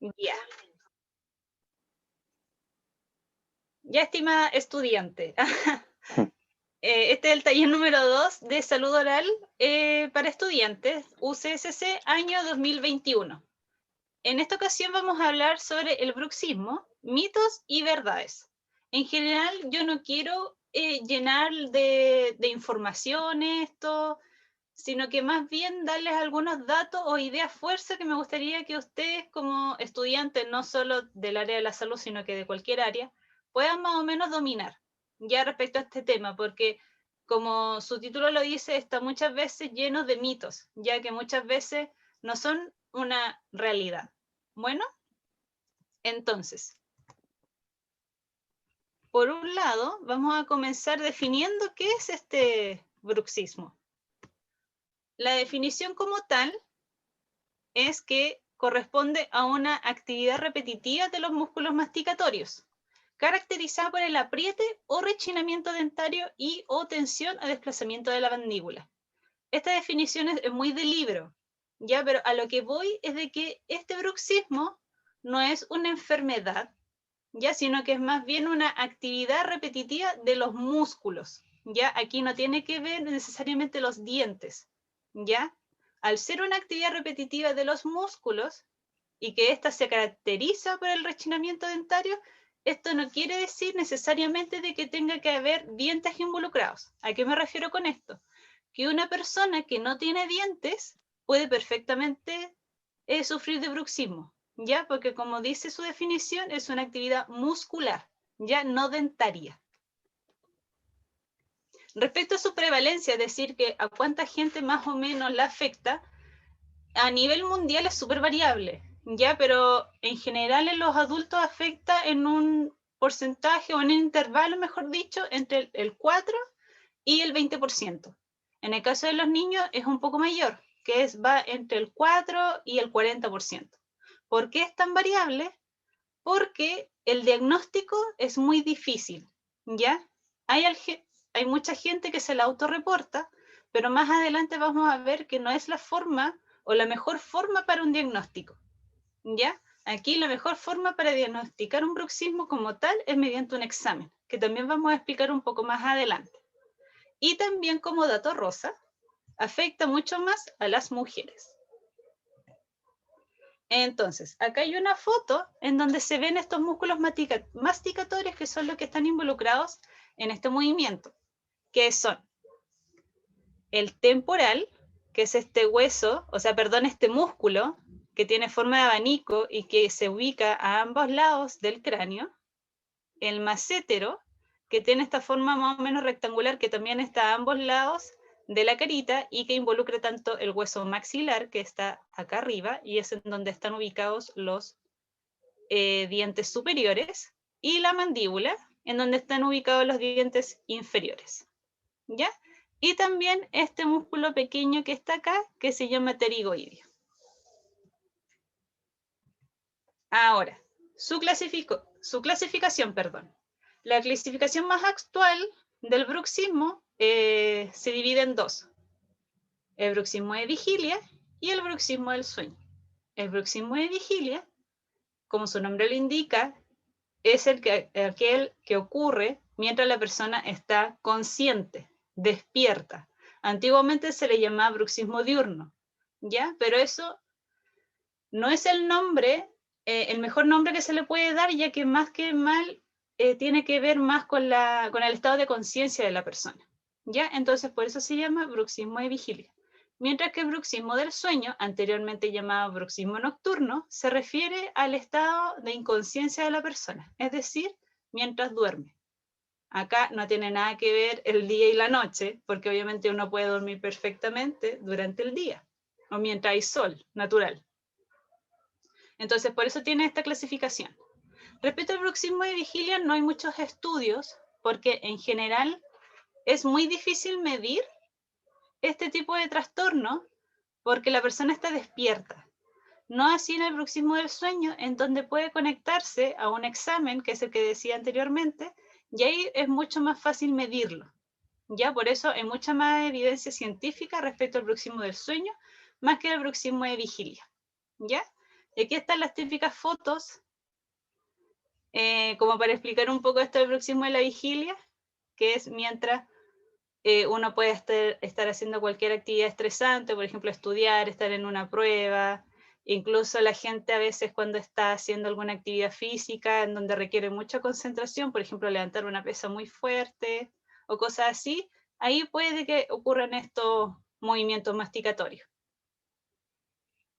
Ya, ya estimada estudiante. Este es el taller número 2 de salud oral para estudiantes, UCSC, año 2021. En esta ocasión vamos a hablar sobre el bruxismo, mitos y verdades. En general, yo no quiero llenar de información esto, sino que más bien darles algunos datos o ideas fuerza que me gustaría que ustedes como estudiantes, no solo del área de la salud, sino que de cualquier área, puedan más o menos dominar ya respecto a este tema, porque como su título lo dice, está muchas veces lleno de mitos, ya que muchas veces no son una realidad. Bueno, entonces, por un lado, vamos a comenzar definiendo qué es este bruxismo. La definición como tal es que corresponde a una actividad repetitiva de los músculos masticatorios, caracterizada por el apriete o rechinamiento dentario y o tensión o desplazamiento de la mandíbula. Esta definición es muy de libro, ya, pero a lo que voy es de que este bruxismo no es una enfermedad, ya, sino que es más bien una actividad repetitiva de los músculos, ya. Aquí no tiene que ver necesariamente los dientes, ya. Al ser una actividad repetitiva de los músculos y que ésta se caracteriza por el rechinamiento dentario, esto no quiere decir necesariamente de que tenga que haber dientes involucrados. ¿A qué me refiero con esto? Que una persona que no tiene dientes puede perfectamente sufrir de bruxismo, ¿ya? Porque como dice su definición, es una actividad muscular, ya no dentaria. Respecto a su prevalencia, es decir, que a cuánta gente más o menos la afecta, a nivel mundial es súper variable, ¿ya? Pero en general en los adultos afecta en un porcentaje o en un intervalo, mejor dicho, entre el 4 y el 20%. En el caso de los niños es un poco mayor, que va entre el 4 y el 40%. ¿Por qué es tan variable? Porque el diagnóstico es muy difícil, ¿ya? Hay, hay mucha gente que se la autorreporta, pero más adelante vamos a ver que no es la forma o la mejor forma para un diagnóstico, ¿ya? Aquí la mejor forma para diagnosticar un bruxismo como tal es mediante un examen, que también vamos a explicar un poco más adelante. Y también como dato rosa, afecta mucho más a las mujeres. Entonces, acá hay una foto en donde se ven estos músculos masticatorios que son los que están involucrados en este movimiento, que son el temporal, que es este hueso, o sea, perdón, este músculo que tiene forma de abanico y que se ubica a ambos lados del cráneo, el massétero, que tiene esta forma más o menos rectangular que también está a ambos lados de la carita y que involucra tanto el hueso maxilar, que está acá arriba, y es en donde están ubicados los dientes superiores, y la mandíbula, en donde están ubicados los dientes inferiores, ¿ya? Y también este músculo pequeño que está acá, que se llama pterigoideo. Ahora, su clasificación, perdón. La clasificación más actual del bruxismo se divide en dos: el bruxismo de vigilia y el bruxismo del sueño. El bruxismo de vigilia, como su nombre lo indica, es aquel que ocurre mientras la persona está consciente, despierta. Antiguamente se le llamaba bruxismo diurno, ¿ya? Pero eso no es el nombre, el mejor nombre que se le puede dar, ya que más que mal tiene que ver más con el estado de conciencia de la persona, ¿ya? Entonces, por eso se llama bruxismo de vigilia. Mientras que el bruxismo del sueño, anteriormente llamado bruxismo nocturno, se refiere al estado de inconsciencia de la persona, es decir, mientras duerme. Acá no tiene nada que ver el día y la noche, porque obviamente uno puede dormir perfectamente durante el día, o mientras hay sol natural. Entonces, por eso tiene esta clasificación. Respecto al bruxismo de vigilia, no hay muchos estudios, porque en general es muy difícil medir este tipo de trastorno, porque la persona está despierta. No así en el bruxismo del sueño, en donde puede conectarse a un examen, que es el que decía anteriormente, y ahí es mucho más fácil medirlo. Ya por eso hay mucha más evidencia científica respecto al bruxismo del sueño, más que el bruxismo de vigilia. ¿Ya? Y aquí están las típicas fotos, como para explicar un poco esto del bruxismo de la vigilia, que es mientras uno puede estar haciendo cualquier actividad estresante, por ejemplo, estudiar, estar en una prueba. Incluso la gente a veces cuando está haciendo alguna actividad física en donde requiere mucha concentración, por ejemplo, levantar una pesa muy fuerte o cosas así, ahí puede que ocurran estos movimientos masticatorios.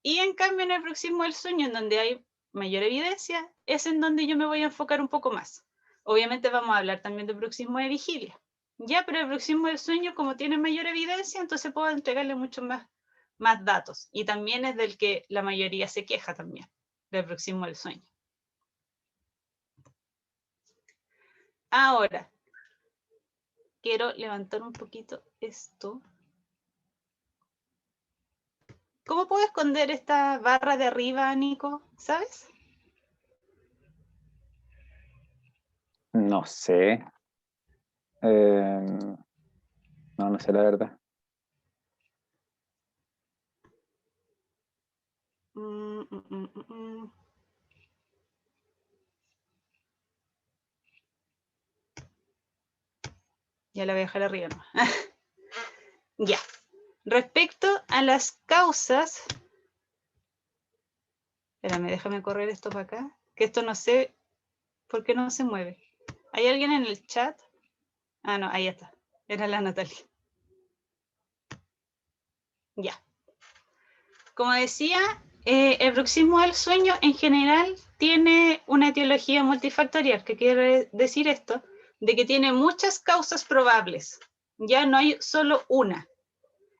Y en cambio en el bruxismo del sueño, en donde hay mayor evidencia, es en donde yo me voy a enfocar un poco más. Obviamente vamos a hablar también del bruxismo de vigilia. Ya, pero el bruxismo del sueño, como tiene mayor evidencia, entonces puedo entregarle mucho más datos. Y también es del que la mayoría se queja también, del bruxismo del sueño. Ahora, quiero levantar un poquito esto. ¿Cómo puedo esconder esta barra de arriba, Nico? ¿Sabes? No sé. No sé la verdad. Ya la voy a dejar arriba nomás. Ya. Respecto a las causas, espérame, déjame correr esto para acá, que esto no sé por qué no se mueve. ¿Hay alguien en el chat? Ah, no, ahí está. Era la Natalia. Ya. Como decía, el bruxismo del sueño en general tiene una etiología multifactorial. ¿Qué quiere decir esto? De que tiene muchas causas probables. Ya no hay solo una.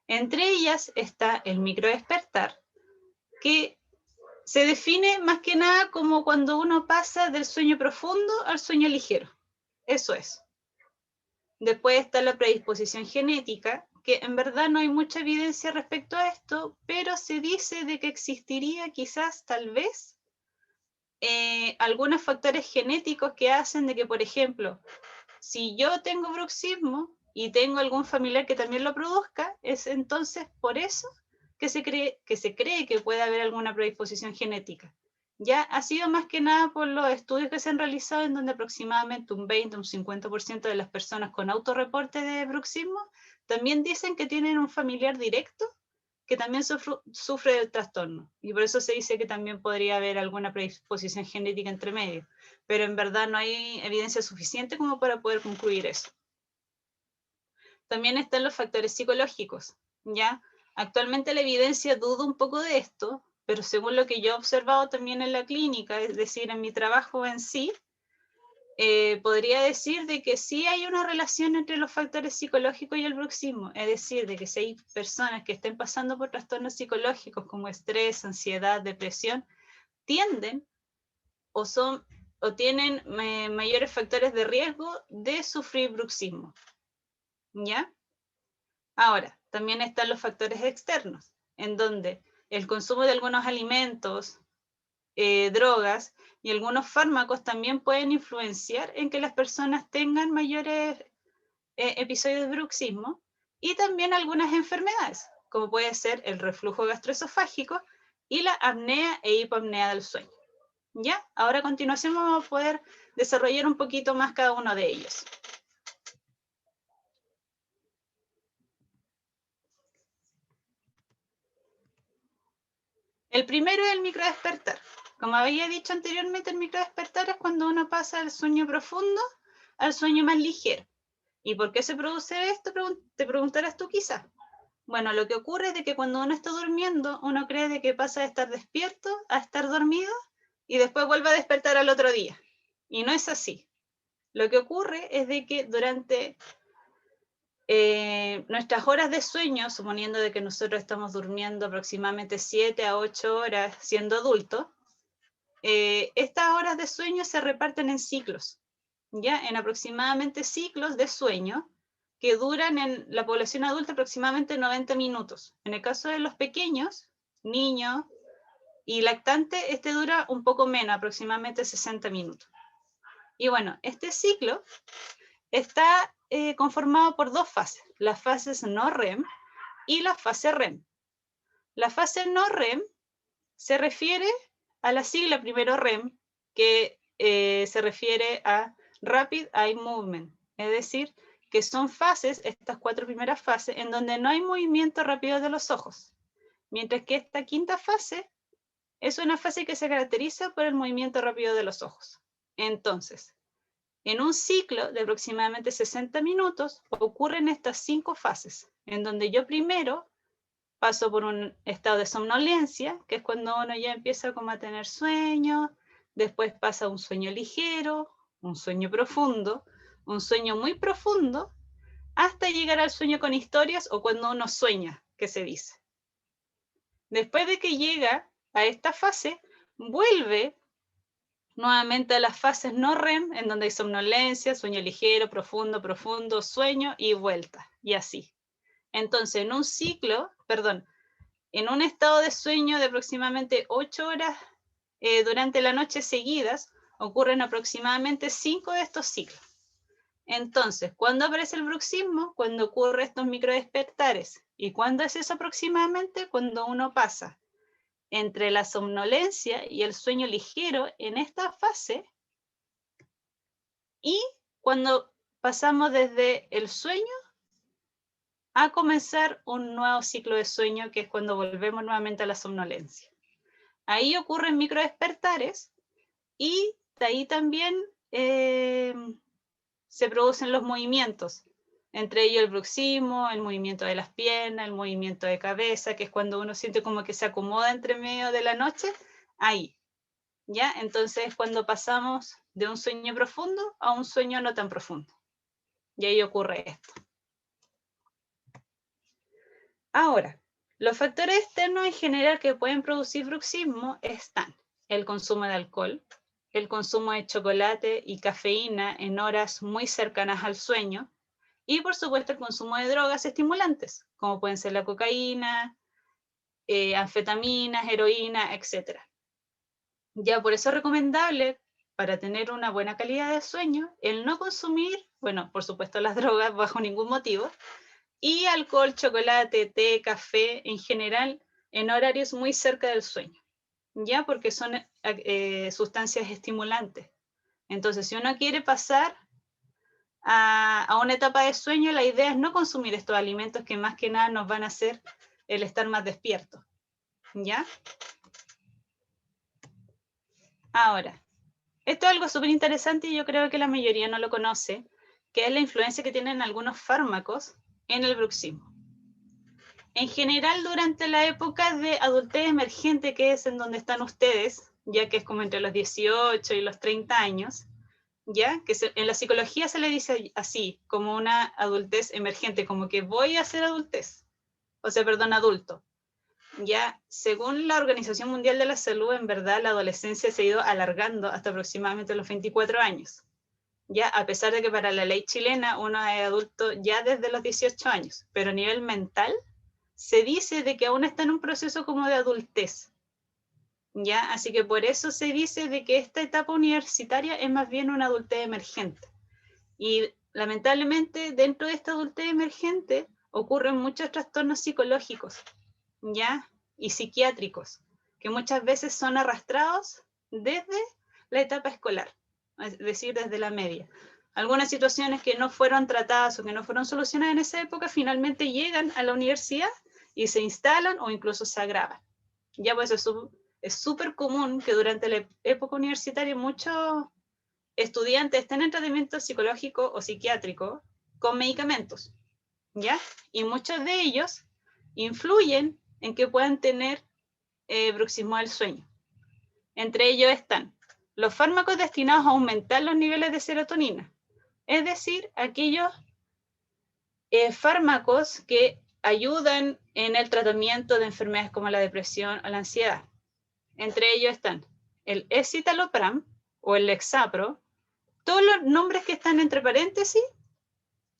Entre ellas está el microdespertar, que se define más que nada como cuando uno pasa del sueño profundo al sueño ligero. Eso es. Después está la predisposición genética, que en verdad no hay mucha evidencia respecto a esto, pero se dice de que existiría quizás, tal vez, algunos factores genéticos que hacen de que, por ejemplo, si yo tengo bruxismo y tengo algún familiar que también lo produzca, es entonces por eso que se cree que puede haber alguna predisposición genética. Ya ha sido más que nada por los estudios que se han realizado en donde aproximadamente un 20, un 50% de las personas con autorreporte de bruxismo también dicen que tienen un familiar directo que también sufre del trastorno. Y por eso se dice que también podría haber alguna predisposición genética entre medio. Pero en verdad no hay evidencia suficiente como para poder concluir eso. También están los factores psicológicos, ¿ya? Actualmente la evidencia duda un poco de esto, pero según lo que yo he observado también en la clínica, es decir, en mi trabajo en sí, podría decir de que sí hay una relación entre los factores psicológicos y el bruxismo, es decir, de que si hay personas que estén pasando por trastornos psicológicos como estrés, ansiedad, depresión, tienden o tienen mayores factores de riesgo de sufrir bruxismo, ¿ya? Ahora, también están los factores externos, en donde el consumo de algunos alimentos, drogas y algunos fármacos también pueden influenciar en que las personas tengan mayores episodios de bruxismo y también algunas enfermedades, como puede ser el reflujo gastroesofágico y la apnea e hipoapnea del sueño. ¿Ya? Ahora a continuación vamos a poder desarrollar un poquito más cada uno de ellos. El primero es el microdespertar. Como había dicho anteriormente, el microdespertar es cuando uno pasa del sueño profundo al sueño más ligero. ¿Y por qué se produce esto? Te preguntarás tú quizás. Bueno, lo que ocurre es de que cuando uno está durmiendo, uno cree de que pasa de estar despierto a estar dormido y después vuelve a despertar al otro día. Y no es así. Lo que ocurre es de que durante nuestras horas de sueño, suponiendo de que nosotros estamos durmiendo aproximadamente 7 a 8 horas siendo adultos, estas horas de sueño se reparten en ciclos, ¿ya? En aproximadamente ciclos de sueño que duran en la población adulta aproximadamente 90 minutos. En el caso de los pequeños, niños y lactantes, este dura un poco menos, aproximadamente 60 minutos. Y bueno, este ciclo está conformado por dos fases, las fases no REM y la fase REM. La fase no REM se refiere a la sigla primero REM, que se refiere a Rapid Eye Movement, es decir, que son fases, estas 4 primeras fases, en donde no hay movimiento rápido de los ojos, mientras que esta quinta fase es una fase que se caracteriza por el movimiento rápido de los ojos. Entonces, en un ciclo de aproximadamente 60 minutos ocurren estas 5 fases, en donde yo primero paso por un estado de somnolencia, que es cuando uno ya empieza como a tener sueño, después pasa un sueño ligero, un sueño profundo, un sueño muy profundo, hasta llegar al sueño con historias o cuando uno sueña, que se dice. Después de que llega a esta fase, vuelve nuevamente a las fases no REM, en donde hay somnolencia, sueño ligero, profundo, profundo, sueño y vuelta, y así. Entonces, en un ciclo, en un estado de sueño de aproximadamente 8 horas durante la noche seguidas, ocurren aproximadamente 5 de estos ciclos. Entonces, ¿cuándo aparece el bruxismo? Cuando ocurren estos microdespertares. ¿Y cuándo es eso aproximadamente? Cuando uno pasa entre la somnolencia y el sueño ligero en esta fase, y cuando pasamos desde el sueño a comenzar un nuevo ciclo de sueño, que es cuando volvemos nuevamente a la somnolencia. Ahí ocurren microdespertares y de ahí también se producen los movimientos, entre ellos el bruxismo, el movimiento de las piernas, el movimiento de cabeza, que es cuando uno siente como que se acomoda entre medio de la noche, ahí, ¿ya? Entonces cuando pasamos de un sueño profundo a un sueño no tan profundo, y ahí ocurre esto. Ahora, los factores externos en general que pueden producir bruxismo están el consumo de alcohol, el consumo de chocolate y cafeína en horas muy cercanas al sueño, y por supuesto el consumo de drogas estimulantes, como pueden ser la cocaína, anfetaminas, heroína, etc. Ya por eso es recomendable, para tener una buena calidad de sueño, el no consumir, bueno, por supuesto las drogas bajo ningún motivo, y alcohol, chocolate, té, café, en general, en horarios muy cerca del sueño, ¿ya? Porque son sustancias estimulantes. Entonces, si uno quiere pasar a una etapa de sueño, la idea es no consumir estos alimentos que más que nada nos van a hacer el estar más despiertos, ¿ya? Ahora, esto es algo súper interesante y yo creo que la mayoría no lo conoce, que es la influencia que tienen algunos fármacos en el bruxismo. En general, durante la época de adultez emergente, que es en donde están ustedes, ya que es como entre los 18 y los 30 años, ¿ya? Que en la psicología se le dice así, como una adultez emergente, como que voy a ser adultez, adulto. Ya, según la Organización Mundial de la Salud, en verdad la adolescencia se ha ido alargando hasta aproximadamente los 24 años, ya, a pesar de que para la ley chilena uno es adulto ya desde los 18 años, pero a nivel mental se dice de que aún está en un proceso como de adultez, ¿ya? Así que por eso se dice de que esta etapa universitaria es más bien una adultez emergente. Y lamentablemente dentro de esta adultez emergente ocurren muchos trastornos psicológicos, ¿ya? Y psiquiátricos, que muchas veces son arrastrados desde la etapa escolar, es decir, desde la media. Algunas situaciones que no fueron tratadas o que no fueron solucionadas en esa época finalmente llegan a la universidad y se instalan o incluso se agravan. Ya pues eso es súper común que durante la época universitaria muchos estudiantes estén en tratamiento psicológico o psiquiátrico con medicamentos, ¿ya? Y muchos de ellos influyen en que puedan tener bruxismo del sueño. Entre ellos están los fármacos destinados a aumentar los niveles de serotonina, es decir, aquellos fármacos que ayudan en el tratamiento de enfermedades como la depresión o la ansiedad. Entre ellos están el escitalopram o el Lexapro. Todos los nombres que están entre paréntesis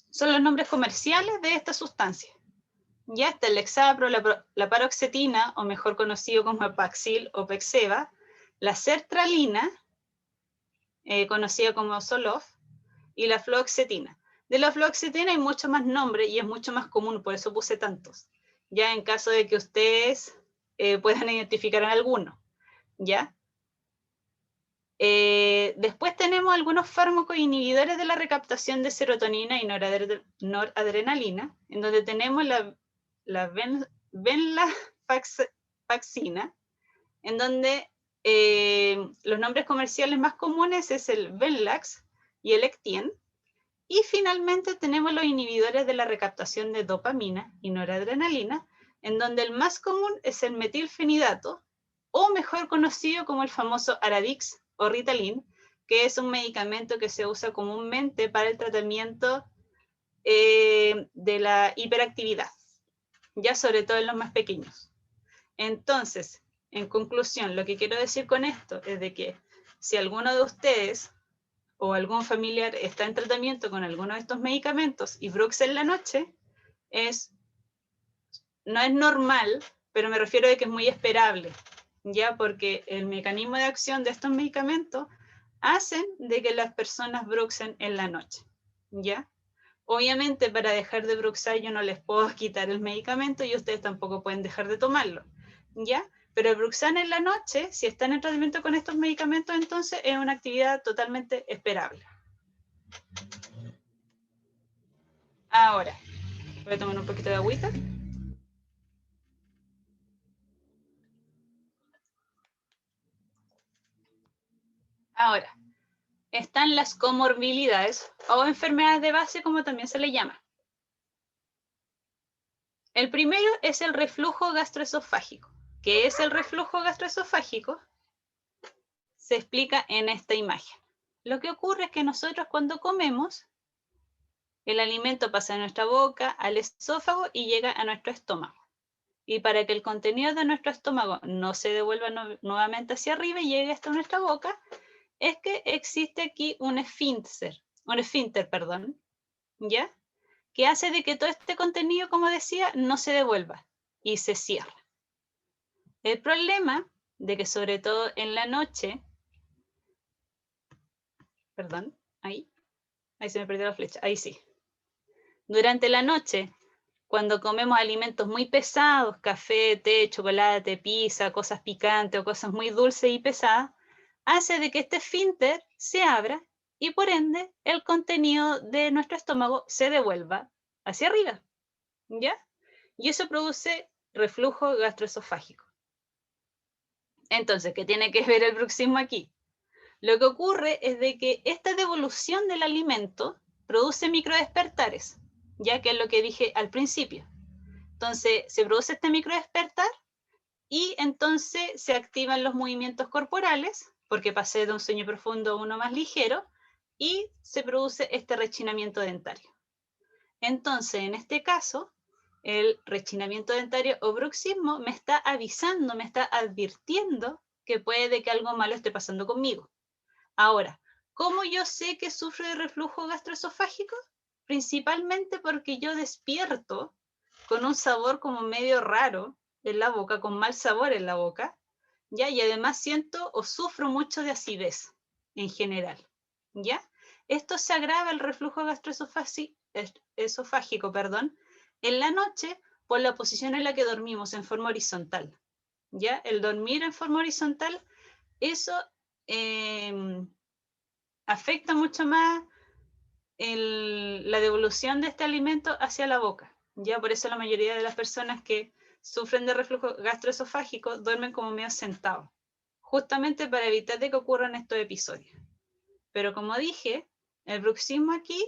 son los nombres comerciales de esta sustancia. Ya está el Lexapro, la paroxetina, o mejor conocido como Paxil o Pexeva, la sertralina, conocida como Zoloft, y la fluoxetina. De la fluoxetina hay mucho más nombre y es mucho más común, por eso puse tantos. Ya en caso de que ustedes puedan identificar alguno, ¿ya? Después tenemos algunos fármacos inhibidores de la recaptación de serotonina y noradrenalina, en donde tenemos la venlafaxina, en donde los nombres comerciales más comunes es el Venlax y el Ectien. Y finalmente tenemos los inhibidores de la recaptación de dopamina y noradrenalina, en donde el más común es el metilfenidato, o mejor conocido como el famoso Aradix o Ritalin, que es un medicamento que se usa comúnmente para el tratamiento de la hiperactividad, ya sobre todo en los más pequeños. Entonces, en conclusión, lo que quiero decir con esto es de que si alguno de ustedes o algún familiar está en tratamiento con alguno de estos medicamentos y Brux en la noche, no es normal, pero me refiero a que es muy esperable, ¿ya? Porque el mecanismo de acción de estos medicamentos hacen de que las personas bruxen en la noche, ¿ya? Obviamente para dejar de bruxar yo no les puedo quitar el medicamento y ustedes tampoco pueden dejar de tomarlo, ¿ya? Pero el bruxar en la noche, si están en tratamiento con estos medicamentos, entonces es una actividad totalmente esperable. Ahora, voy a tomar un poquito de agüita. Ahora, están las comorbilidades o enfermedades de base, como también se le llama. El primero es el reflujo gastroesofágico. ¿Qué es el reflujo gastroesofágico? Se explica en esta imagen. Lo que ocurre es que nosotros cuando comemos, el alimento pasa de nuestra boca al esófago y llega a nuestro estómago. Y para que el contenido de nuestro estómago no se devuelva nuevamente hacia arriba y llegue hasta nuestra boca, es que existe aquí un esfínter, ¿ya? Que hace de que todo este contenido, como decía, no se devuelva y se cierra. El problema de que sobre todo en la noche, ahí se me perdió la flecha, ahí sí. Durante la noche, cuando comemos alimentos muy pesados, café, té, chocolate, pizza, cosas picantes o cosas muy dulces y pesadas, hace de que este esfínter se abra y por ende el contenido de nuestro estómago se devuelva hacia arriba, ¿ya? Y eso produce reflujo gastroesofágico. Entonces, ¿qué tiene que ver el bruxismo aquí? Lo que ocurre es de que esta devolución del alimento produce microdespertares, ya que es lo que dije al principio. Entonces, se produce este microdespertar y entonces se activan los movimientos corporales, porque pasé de un sueño profundo a uno más ligero, y se produce este rechinamiento dentario. Entonces, en este caso, el rechinamiento dentario o bruxismo me está avisando, me está advirtiendo que puede que algo malo esté pasando conmigo. Ahora, ¿cómo yo sé que sufro de reflujo gastroesofágico? Principalmente porque yo despierto con un sabor como medio raro en la boca, con mal sabor en la boca, ¿ya? Y además siento o sufro mucho de acidez en general, ¿ya? Esto se agrava el reflujo gastroesofágico, en la noche por la posición en la que dormimos, en forma horizontal, ¿ya? El dormir en forma horizontal, eso afecta mucho más la devolución de este alimento hacia la boca. Ya por eso la mayoría de las personas que sufren de reflujo gastroesofágico duermen como medio sentados, justamente para evitar de que ocurran estos episodios. Pero como dije, el bruxismo aquí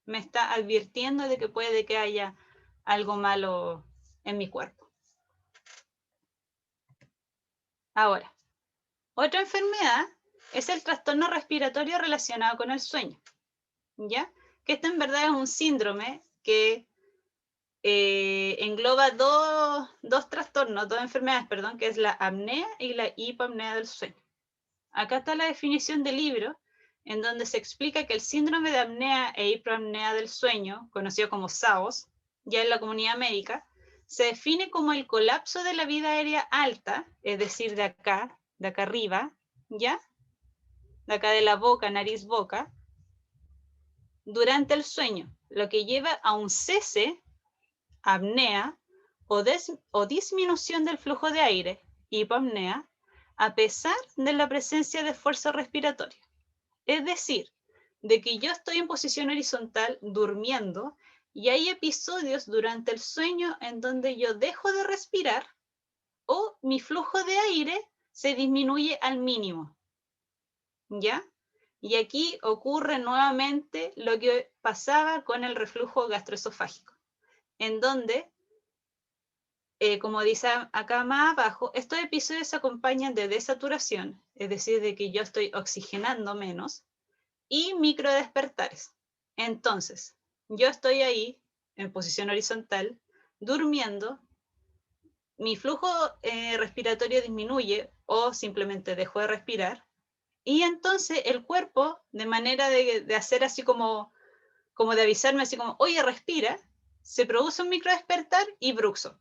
me está advirtiendo de que puede que haya algo malo en mi cuerpo. Ahora, otra enfermedad es el trastorno respiratorio relacionado con el sueño, ¿ya? Que esto en verdad es un síndrome que engloba dos trastornos, dos enfermedades, perdón, que es la apnea y la hipopnea del sueño. Acá está la definición del libro, en donde se explica que el síndrome de apnea e hipopnea del sueño, conocido como SAOS, ya en la comunidad médica, se define como el colapso de la vida aérea alta, es decir, de acá arriba, ¿ya? De acá de la boca, nariz, boca, durante el sueño, lo que lleva a un cese, apnea, o disminución del flujo de aire, hipopnea, a pesar de la presencia de esfuerzo respiratorio. Es decir, de que yo estoy en posición horizontal durmiendo y hay episodios durante el sueño en donde yo dejo de respirar o mi flujo de aire se disminuye al mínimo, ¿ya? Y aquí ocurre nuevamente lo que pasaba con el reflujo gastroesofágico, en donde, como dice acá más abajo, estos episodios se acompañan de desaturación, es decir, de que yo estoy oxigenando menos, y microdespertares. Entonces, yo estoy ahí en posición horizontal, durmiendo, mi flujo respiratorio disminuye o simplemente dejo de respirar, y entonces el cuerpo, de manera de hacer así como de avisarme así como, oye, respira, se produce un microdespertar y bruxo.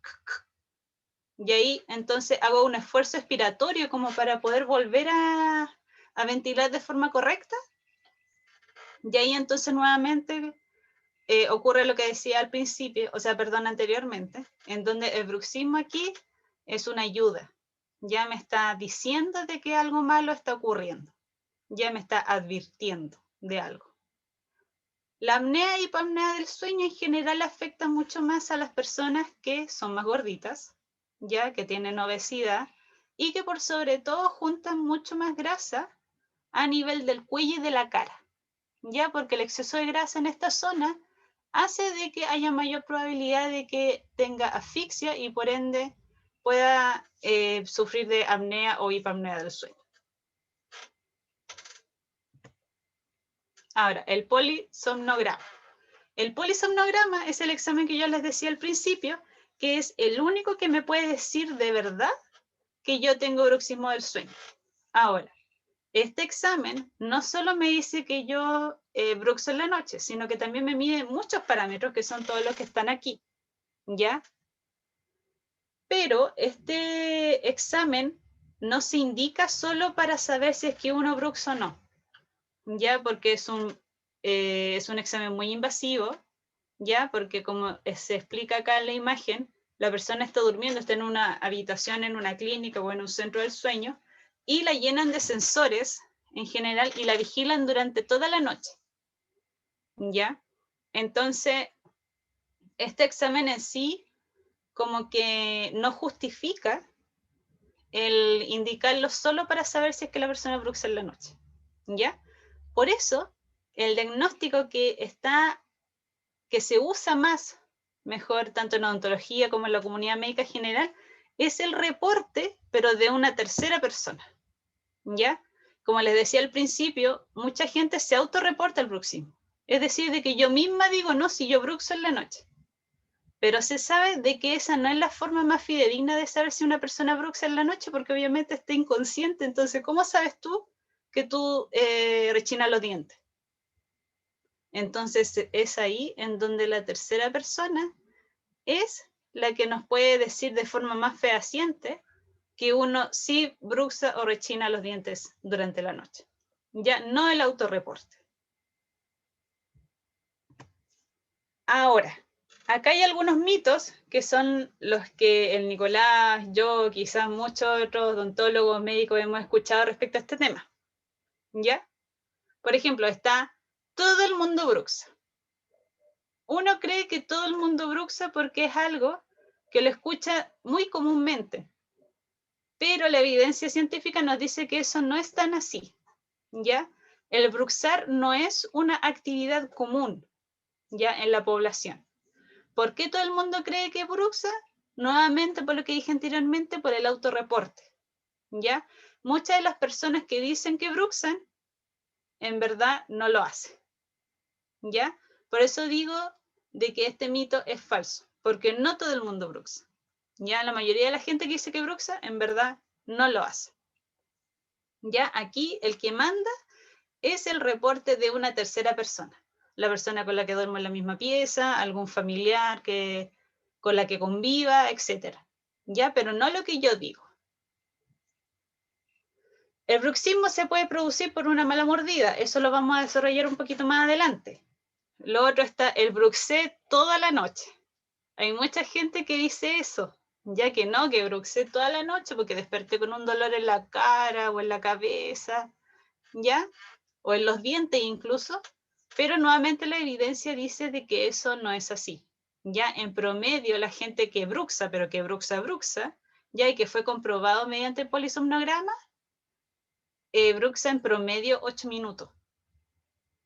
Y ahí entonces hago un esfuerzo expiratorio como para poder volver a ventilar de forma correcta. Y ahí entonces nuevamente ocurre lo que decía al principio, o sea, perdón, anteriormente, en donde el bruxismo aquí es una ayuda. Ya me está diciendo de que algo malo está ocurriendo. Ya me está advirtiendo de algo. La apnea y hipapnea del sueño en general afecta mucho más a las personas que son más gorditas, ya que tienen obesidad y que por sobre todo juntan mucho más grasa a nivel del cuello y de la cara, ya porque el exceso de grasa en esta zona hace de que haya mayor probabilidad de que tenga asfixia y por ende pueda sufrir de apnea o hipapnea del sueño. Ahora, el polisomnograma. El polisomnograma es el examen que yo les decía al principio, que es el único que me puede decir de verdad que yo tengo bruxismo del sueño. Ahora, este examen no solo me dice que yo bruxo en la noche, sino que también me mide muchos parámetros, que son todos los que están aquí, ¿ya? Pero este examen no se indica solo para saber si es que uno bruxa o no, ¿ya? Porque es un examen muy invasivo, ¿ya? Porque como se explica acá en la imagen, la persona está durmiendo, está en una habitación, en una clínica o en un centro del sueño, y la llenan de sensores en general y la vigilan durante toda la noche, ¿ya? Entonces, este examen en sí como que no justifica el indicarlo solo para saber si es que la persona bruxa en la noche, ¿ya? Por eso, el diagnóstico que se usa más, mejor tanto en odontología como en la comunidad médica general, es el reporte, pero de una tercera persona, ¿ya? Como les decía al principio, mucha gente se autorreporta el bruxismo. Es decir, de que yo misma digo, no, si yo bruxo en la noche. Pero se sabe de que esa no es la forma más fidedigna de saber si una persona bruxa en la noche, porque obviamente está inconsciente. Entonces, ¿cómo sabes tú que tú rechinas los dientes? Entonces, es ahí en donde la tercera persona es la que nos puede decir de forma más fehaciente que uno sí bruxa o rechina los dientes durante la noche. Ya no el autorreporte. Ahora, acá hay algunos mitos que son los que el Nicolás, yo, quizás muchos otros odontólogos, médicos hemos escuchado respecto a este tema. ¿Ya? Por ejemplo, está todo el mundo bruxa. Uno cree que todo el mundo bruxa porque es algo que lo escucha muy comúnmente, pero la evidencia científica nos dice que eso no es tan así, ¿ya? El bruxar no es una actividad común, ¿ya? En la población. ¿Por qué todo el mundo cree que bruxa? Nuevamente, por lo que dije anteriormente, por el autorreporte, ¿ya? Muchas de las personas que dicen que bruxan, en verdad no lo hacen, ¿ya? Por eso digo de que este mito es falso, porque no todo el mundo bruxa. Ya la mayoría de la gente que dice que bruxa, en verdad no lo hace. Ya aquí el que manda es el reporte de una tercera persona. La persona con la que duermo en la misma pieza, algún familiar con la que conviva, etc. Ya, pero no lo que yo digo. El bruxismo se puede producir por una mala mordida. Eso lo vamos a desarrollar un poquito más adelante. Lo otro está el bruxé toda la noche. Hay mucha gente que dice eso, Ya que no, que bruxé toda la noche porque desperté con un dolor en la cara o en la cabeza, ¿ya? O en los dientes incluso, pero nuevamente la evidencia dice de que eso no es así. Ya en promedio la gente que bruxa, pero que bruxa, ya y que fue comprobado mediante el polisomnograma, bruxa en promedio 8 minutos.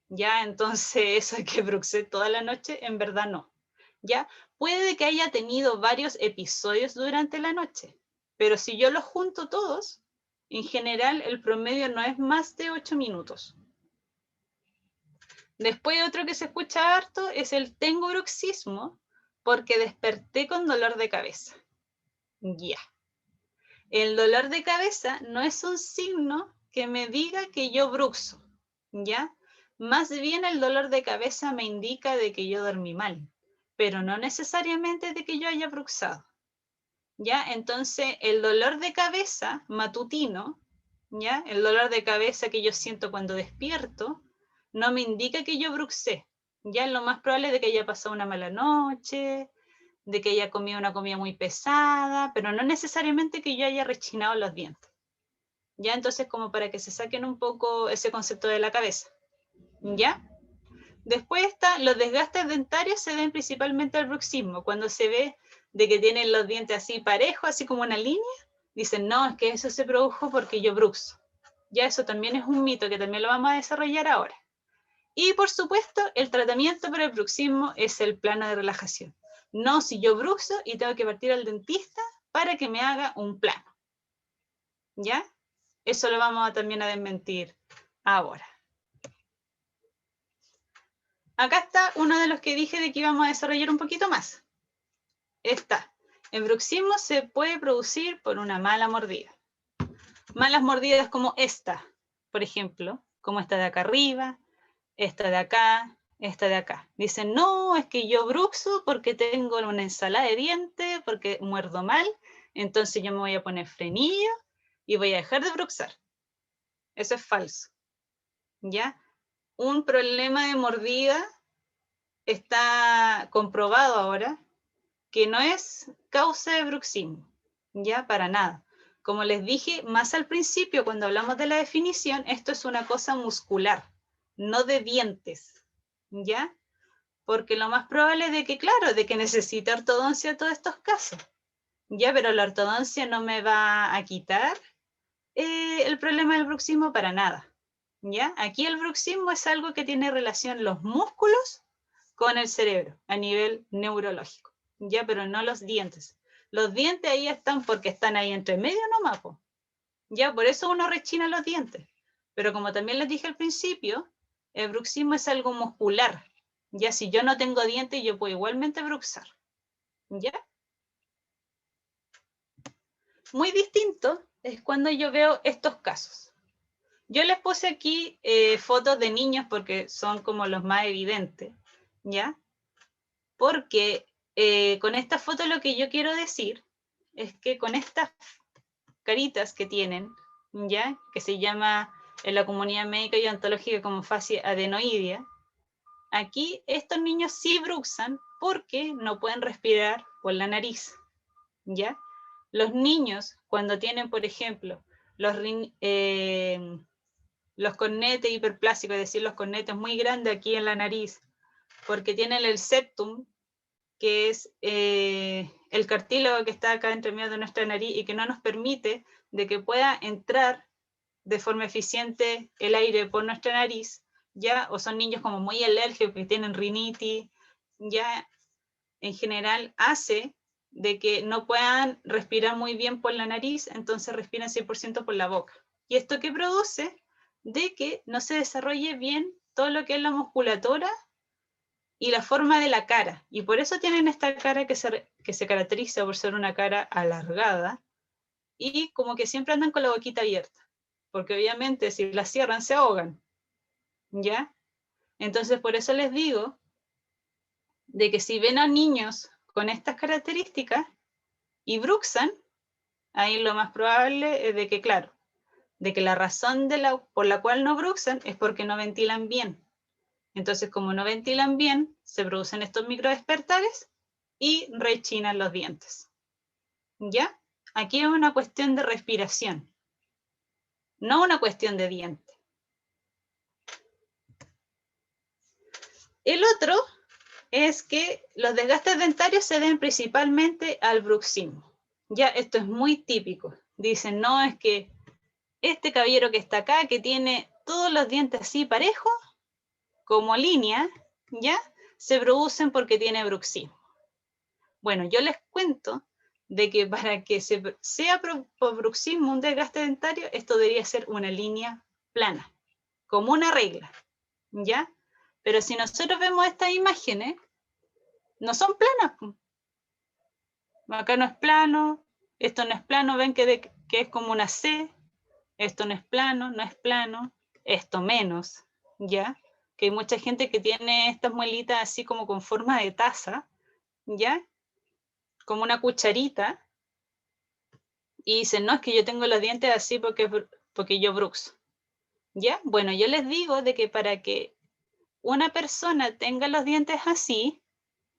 Ya, entonces eso es que bruxé toda la noche, en verdad no. Ya, puede que haya tenido varios episodios durante la noche, pero si yo los junto todos, en general el promedio no es más de 8 minutos. Después otro que se escucha harto es el tengo bruxismo porque desperté con dolor de cabeza. Ya. El dolor de cabeza no es un signo que me diga que yo bruxo, ¿ya? Más bien el dolor de cabeza me indica de que yo dormí mal, pero no necesariamente de que yo haya bruxado, ¿ya? Entonces, el dolor de cabeza matutino, ¿ya? El dolor de cabeza que yo siento cuando despierto, no me indica que yo bruxé, ¿ya? Lo más probable es de que haya pasado una mala noche, de que haya comido una comida muy pesada, pero no necesariamente que yo haya rechinado los dientes. ¿Ya? Entonces, como para que se saquen un poco ese concepto de la cabeza. ¿Ya? Después los desgastes dentarios se ven principalmente al bruxismo, cuando se ve de que tienen los dientes así parejos, así como una línea, dicen, no, es que eso se produjo porque yo bruxo. Ya eso también es un mito que también lo vamos a desarrollar ahora. Y por supuesto, el tratamiento para el bruxismo es el plano de relajación. No si yo bruxo y tengo que partir al dentista para que me haga un plano. ¿Ya? Eso lo vamos también a desmentir ahora. Acá está uno de los que dije de que íbamos a desarrollar un poquito más. Está. El bruxismo se puede producir por una mala mordida. Malas mordidas como esta, por ejemplo, como esta de acá arriba, esta de acá, esta de acá. Dicen, no, es que yo bruxo porque tengo una ensalada de dientes, porque muerdo mal, entonces yo me voy a poner frenillo y voy a dejar de bruxar. Eso es falso. ¿Ya? Un problema de mordida está comprobado ahora que no es causa de bruxismo, ya para nada. Como les dije más al principio, cuando hablamos de la definición, esto es una cosa muscular, no de dientes, ¿ya? Porque lo más probable es de que, claro, de que necesite ortodoncia en todos estos casos, ¿ya? Pero la ortodoncia no me va a quitar el problema del bruxismo para nada, ¿ya? Aquí el bruxismo es algo que tiene relación los músculos con el cerebro a nivel neurológico, ¿ya? Pero no los dientes. Los dientes ahí están porque están ahí entre medio nomás, po, ¿ya? Por eso uno rechina los dientes. Pero como también les dije al principio, el bruxismo es algo muscular, ¿ya? Si yo no tengo dientes, yo puedo igualmente bruxar, ¿ya? Muy distinto es cuando yo veo estos casos. Yo les puse aquí fotos de niños porque son como los más evidentes, ¿ya? Porque con esta foto lo que yo quiero decir es que con estas caritas que tienen, ¿ya? Que se llama en la comunidad médica y ontológica como fascia adenoidea, aquí estos niños sí bruxan porque no pueden respirar por la nariz, ¿ya? Los niños cuando tienen, por ejemplo, los cornetes hiperplásicos, es decir, los cornetes muy grandes aquí en la nariz, porque tienen el septum, que es el cartílago que está acá entre medio de nuestra nariz y que no nos permite de que pueda entrar de forma eficiente el aire por nuestra nariz, ya, o son niños como muy alérgicos que tienen rinitis, ya en general hace de que no puedan respirar muy bien por la nariz, entonces respiran 100% por la boca. ¿Y esto qué produce? De que no se desarrolle bien todo lo que es la musculatura y la forma de la cara. Y por eso tienen esta cara que se caracteriza por ser una cara alargada y como que siempre andan con la boquita abierta. Porque obviamente si la cierran se ahogan. ¿Ya? Entonces por eso les digo de que si ven a niños con estas características y bruxan, ahí lo más probable es de que, claro, de que la razón por la cual no bruxan es porque no ventilan bien. Entonces, como no ventilan bien, se producen estos microdespertares y rechinan los dientes. ¿ya? Aquí es una cuestión de respiración, no una cuestión de diente. El otro es que los desgastes dentarios se deben principalmente al bruxismo. Ya, esto es muy típico. Dicen, no, es que este caballero que está acá, que tiene todos los dientes así parejos, como línea, ¿ya? Se producen porque tiene bruxismo. Bueno, yo les cuento de que para que sea por bruxismo un desgaste dentario, esto debería ser una línea plana, como una regla, ¿ya? Pero si nosotros vemos estas imágenes, no son planas. Acá no es plano, esto no es plano, ven que es como una C, esto no es plano, no es plano, esto menos, ¿ya? Que hay mucha gente que tiene estas muelitas así como con forma de taza, ¿ya? Como una cucharita, y dicen, no, es que yo tengo los dientes así porque yo bruxo, ¿ya? Bueno, yo les digo de que para que una persona tenga los dientes así,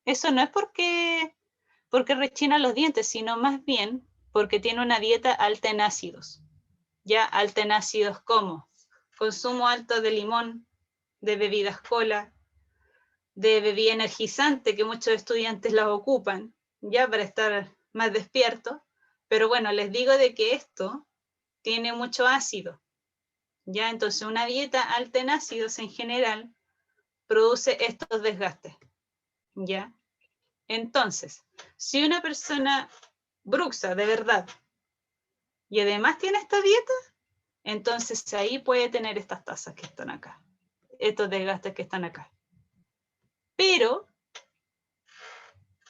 eso no es porque rechina los dientes, sino más bien porque tiene una dieta alta en ácidos, ¿ya? Alta en ácidos como consumo alto de limón, de bebidas cola, de bebida energizante, que muchos estudiantes las ocupan, ya para estar más despiertos, pero bueno, les digo de que esto tiene mucho ácido, ya, entonces una dieta alta en ácidos en general produce estos desgastes, ya. Entonces, si una persona bruxa de verdad y además tiene esta dieta, entonces ahí puede tener estas tasas que están acá, estos desgastes que están acá. Pero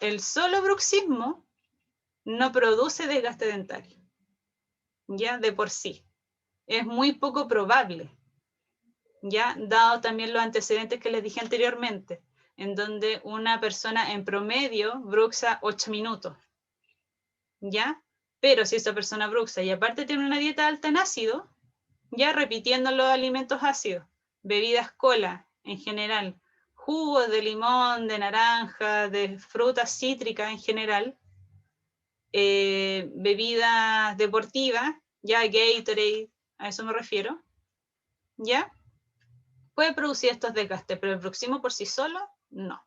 el solo bruxismo no produce desgaste dentario, ya de por sí. Es muy poco probable, ya dado también los antecedentes que les dije anteriormente, en donde una persona en promedio bruxa 8 minutos, ¿ya? Pero si esa persona bruxa y aparte tiene una dieta alta en ácido, ya repitiendo los alimentos ácidos, bebidas cola en general, jugos de limón, de naranja, de frutas cítricas en general, bebidas deportivas, ya Gatorade, a eso me refiero, ¿ya? Puede producir estos desgastes, pero el bruxismo por sí solo, no.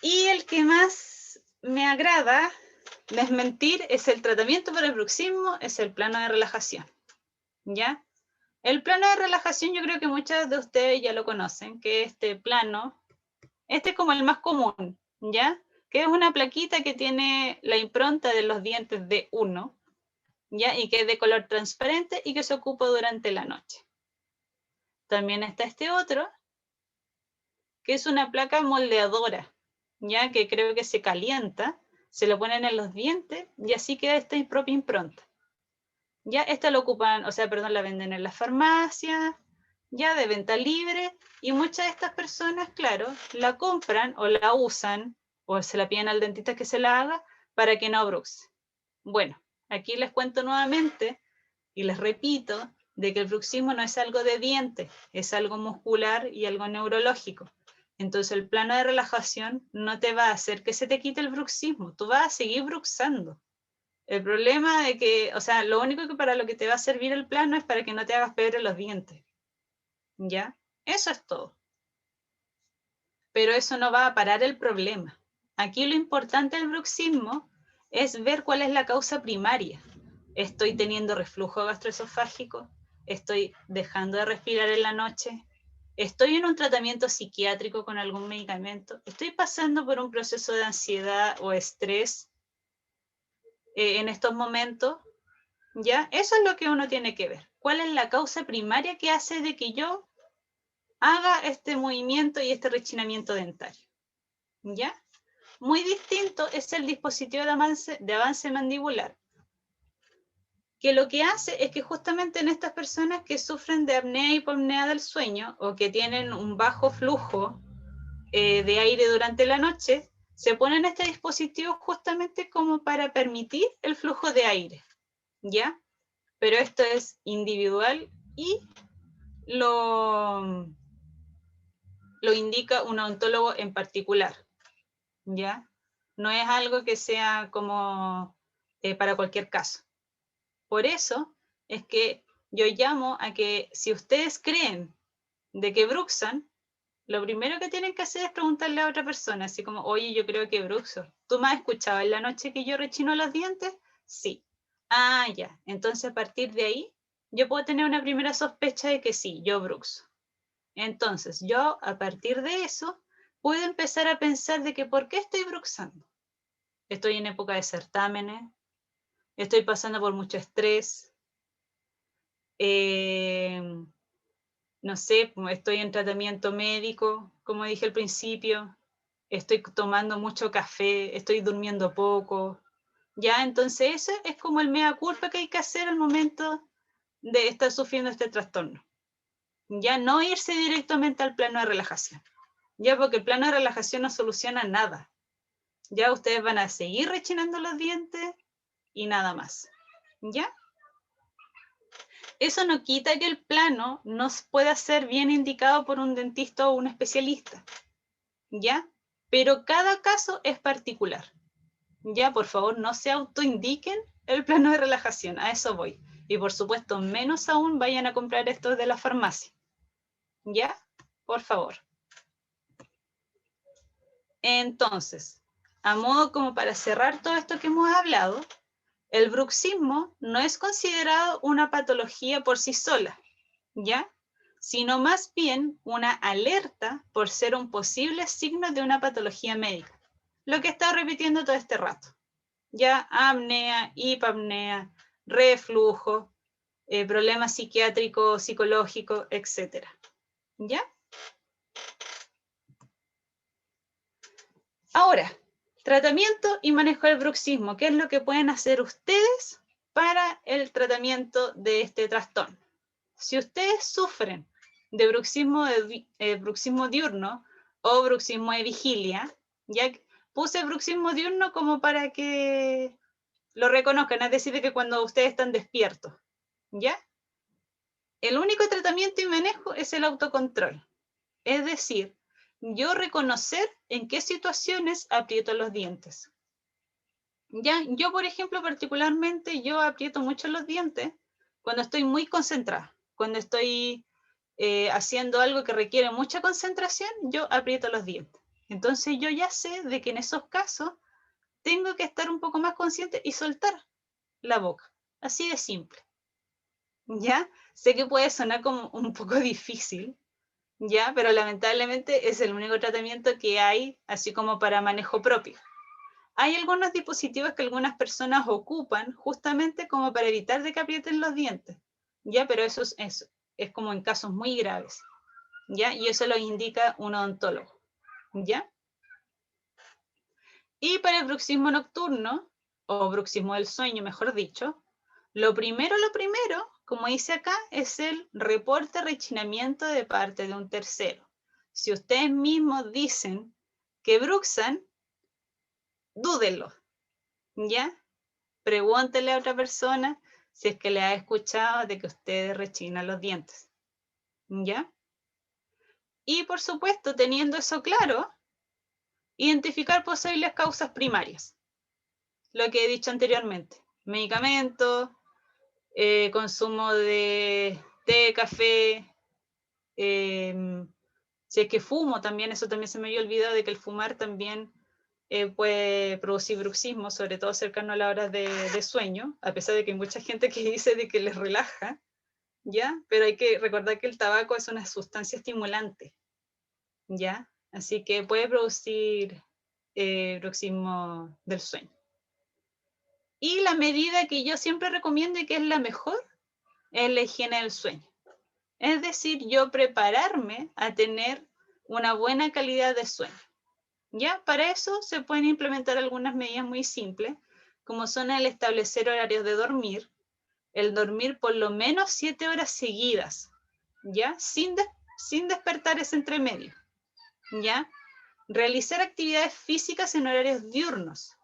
Y el que más me agrada desmentir es el tratamiento para el bruxismo, es el plano de relajación, ¿ya? El plano de relajación yo creo que muchas de ustedes ya lo conocen, que este plano, este es como el más común, ¿ya? Que es una plaquita que tiene la impronta de los dientes de uno, ¿ya? Y que es de color transparente y que se ocupa durante la noche. También está este otro, que es una placa moldeadora, ya que creo que se calienta, se lo ponen en los dientes y así queda esta propia impronta. Ya esta lo ocupan, o sea, perdón, la venden en las farmacias, ya de venta libre, y muchas de estas personas, claro, la compran o la usan o se la piden al dentista que se la haga para que no bruxe. Bueno, aquí les cuento nuevamente y les repito de que el bruxismo no es algo de diente, es algo muscular y algo neurológico. Entonces el plano de relajación no te va a hacer que se te quite el bruxismo, tú vas a seguir bruxando. El problema de que, o sea, lo único que para lo que te va a servir el plano es para que no te hagas pebre los dientes, ¿ya? Eso es todo. Pero eso no va a parar el problema. Aquí lo importante del bruxismo es ver cuál es la causa primaria. ¿Estoy teniendo reflujo gastroesofágico? ¿Estoy dejando de respirar en la noche? ¿Estoy en un tratamiento psiquiátrico con algún medicamento? ¿Estoy pasando por un proceso de ansiedad o estrés en estos momentos? ¿Ya? Eso es lo que uno tiene que ver. ¿Cuál es la causa primaria que hace de que yo haga este movimiento y este rechinamiento dentario? ¿Ya? Muy distinto es el dispositivo de avance mandibular, que lo que hace es que justamente en estas personas que sufren de apnea y hipopnea del sueño o que tienen un bajo flujo de aire durante la noche, se ponen este dispositivo justamente como para permitir el flujo de aire, ¿ya? Pero esto es individual y lo indica un odontólogo en particular, ¿ya? No es algo que sea como para cualquier caso. Por eso es que yo llamo a que si ustedes creen de que bruxan, lo primero que tienen que hacer es preguntarle a otra persona, así como, oye, yo creo que bruxo. ¿Tú me has escuchado en la noche que yo rechino los dientes? Sí. Ah, ya. Entonces, a partir de ahí, yo puedo tener una primera sospecha de que sí, yo bruxo. Entonces, yo, a partir de eso, puedo empezar a pensar de que ¿por qué estoy bruxando? Estoy en época de certámenes, estoy pasando por mucho estrés, no sé, estoy en tratamiento médico, como dije al principio, estoy tomando mucho café, estoy durmiendo poco, ya, entonces ese es como el mea culpa que hay que hacer al momento de estar sufriendo este trastorno. Ya no irse directamente al plano de relajación, ya porque el plano de relajación no soluciona nada. Ya ustedes van a seguir rechinando los dientes y nada más. ¿Ya? Eso no quita que el plano no pueda ser bien indicado por un dentista o un especialista. ¿Ya? Pero cada caso es particular. Ya, por favor, no se autoindiquen el plano de relajación, a eso voy. Y por supuesto, menos aún vayan a comprar estos de la farmacia. ¿Ya? Por favor. Entonces, a modo como para cerrar todo esto que hemos hablado, el bruxismo no es considerado una patología por sí sola, ¿ya? Sino más bien una alerta por ser un posible signo de una patología médica. Lo que he estado repitiendo todo este rato. Ya, apnea, hipapnea, reflujo, problemas psiquiátricos, psicológicos, etc. ¿Ya? Ahora, tratamiento y manejo del bruxismo. ¿Qué es lo que pueden hacer ustedes para el tratamiento de este trastorno? Si ustedes sufren de bruxismo diurno o bruxismo de vigilia, ya puse bruxismo diurno como para que lo reconozcan, es decir, que cuando ustedes están despiertos, ¿ya? El único tratamiento y manejo es el autocontrol, es decir, yo reconocer en qué situaciones aprieto los dientes. Ya, yo, por ejemplo, particularmente, yo aprieto mucho los dientes cuando estoy muy concentrada, cuando estoy haciendo algo que requiere mucha concentración, yo aprieto los dientes. Entonces yo ya sé de que en esos casos tengo que estar un poco más consciente y soltar la boca, así de simple. ¿Ya? Sé que puede sonar como un poco difícil, ¿ya? Pero lamentablemente es el único tratamiento que hay, así como para manejo propio. Hay algunos dispositivos que algunas personas ocupan justamente como para evitar de que aprieten los dientes, ¿ya? Pero eso es como en casos muy graves, ¿ya? Y eso lo indica un odontólogo, ¿ya? Y para el bruxismo nocturno, o bruxismo del sueño, mejor dicho, lo primero, como dice acá, es el reporte rechinamiento de parte de un tercero. Si ustedes mismos dicen que bruxan, dúdenlo, ¿ya? Pregúntele a otra persona si es que le ha escuchado de que ustedes rechinan los dientes, ¿ya? Y por supuesto, teniendo eso claro, identificar posibles causas primarias, lo que he dicho anteriormente, medicamentos, consumo de té, café, si es que fumo también, eso también se me había olvidado de que el fumar también puede producir bruxismo, sobre todo cercano a las horas de sueño, a pesar de que hay mucha gente que dice de que les relaja, ¿ya? Pero hay que recordar que el tabaco es una sustancia estimulante, ¿ya? Así que puede producir bruxismo del sueño. Y la medida que yo siempre recomiendo y que es la mejor es la higiene del sueño. Es decir, yo prepararme a tener una buena calidad de sueño. ¿Ya? Para eso se pueden implementar algunas medidas muy simples, como son el establecer horarios de dormir, el dormir por lo menos 7 horas seguidas, ¿ya? Sin despertares entre medio, ¿ya? Realizar actividades físicas en horarios diurnos.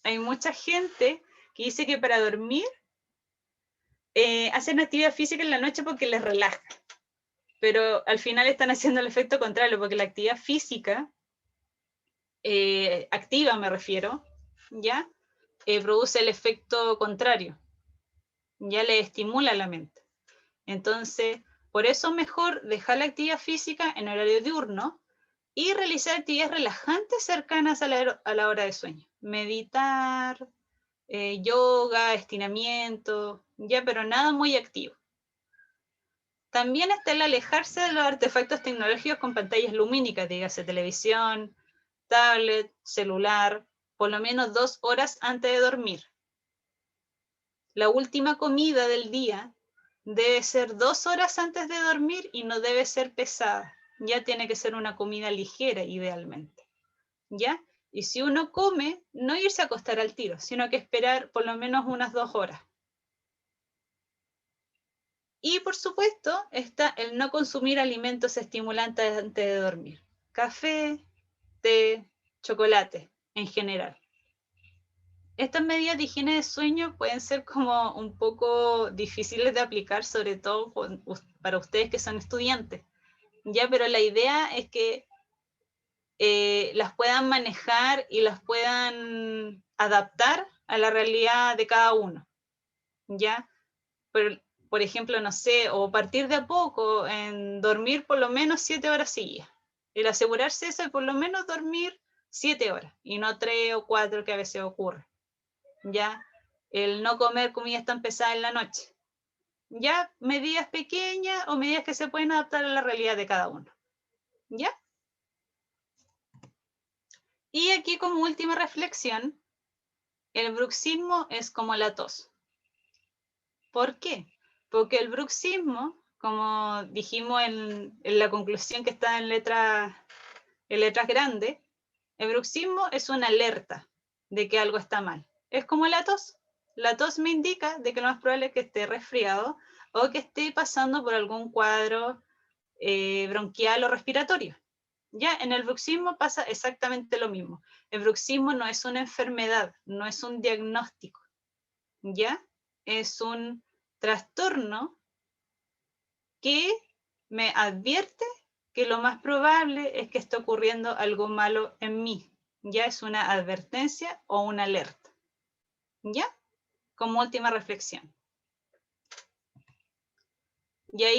Hay mucha gente que dice que para dormir hacen actividad física en la noche porque les relaja, pero al final están haciendo el efecto contrario, porque la actividad física activa me refiero, ¿ya? Produce el efecto contrario, ya le estimula la mente. Entonces, por eso es mejor dejar la actividad física en horario diurno y realizar actividades relajantes cercanas a la hora de sueño. Meditar, yoga, estiramiento, ya, pero nada muy activo. También está el alejarse de los artefactos tecnológicos con pantallas lumínicas, dígase televisión, tablet, celular, por lo menos 2 horas antes de dormir. La última comida del día debe ser 2 horas antes de dormir y no debe ser pesada. Ya tiene que ser una comida ligera, idealmente. ¿Ya? Y si uno come, no irse a acostar al tiro, sino que esperar por lo menos unas 2 horas. Y por supuesto está el no consumir alimentos estimulantes antes de dormir. Café, té, chocolate en general. Estas medidas de higiene de sueño pueden ser como un poco difíciles de aplicar, sobre todo para ustedes que son estudiantes, ¿ya? Pero la idea es que las puedan manejar y las puedan adaptar a la realidad de cada uno, ¿ya? Por ejemplo, no sé, o partir de a poco en dormir por lo menos 7 horas seguidas. El asegurarse eso de por lo menos dormir 7 horas y no 3 o 4 que a veces ocurre. ¿Ya? El no comer comidas tan pesadas en la noche. ¿Ya? Medidas pequeñas o medidas que se pueden adaptar a la realidad de cada uno. ¿Ya? Y aquí como última reflexión, el bruxismo es como la tos. ¿Por qué? Porque el bruxismo, como dijimos en la conclusión que está en letras grandes, el bruxismo es una alerta de que algo está mal. Es como la tos. La tos me indica de que lo más probable es que esté resfriado o que esté pasando por algún cuadro bronquial o respiratorio. Ya en el bruxismo pasa exactamente lo mismo. El bruxismo no es una enfermedad, no es un diagnóstico, ¿ya? Es un trastorno que me advierte que lo más probable es que esté ocurriendo algo malo en mí. Ya es una advertencia o una alerta. ¿Ya? Como última reflexión. Y ahí